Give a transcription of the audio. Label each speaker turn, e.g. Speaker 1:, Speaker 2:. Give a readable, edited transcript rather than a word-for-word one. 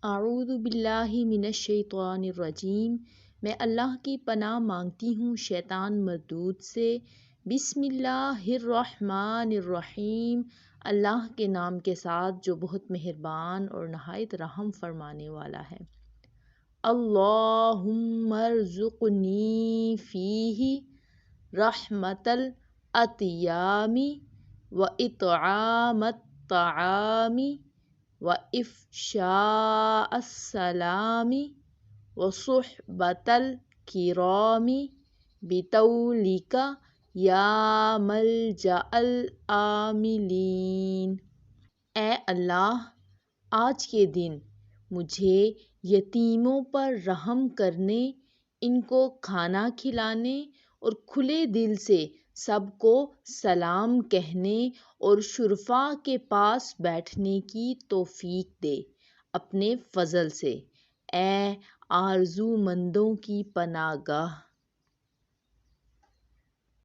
Speaker 1: اعوذ باللہ من الشیطان الرجیم۔ میں اللہ کی پناہ مانگتی ہوں شیطان مردود سے۔ بسم اللہ الرحمن الرحیم۔ اللہ کے نام کے ساتھ جو بہت مہربان اور نہایت رحم فرمانے والا ہے۔ اللہم ارزقنی فیہ رحمت الاتیام و اطعام الطعام و افشاء السلام و صحبت الکرام بطولک یا ملجأ العاملین۔ اے اللہ، آج کے دن مجھے یتیموں پر رحم کرنے، ان کو کھانا کھلانے اور کھلے دل سے سب کو سلام کہنے اور شرفاء کے پاس بیٹھنے کی توفیق دے اپنے فضل سے۔ اے آرزو مندوں کی پناہ گاہ،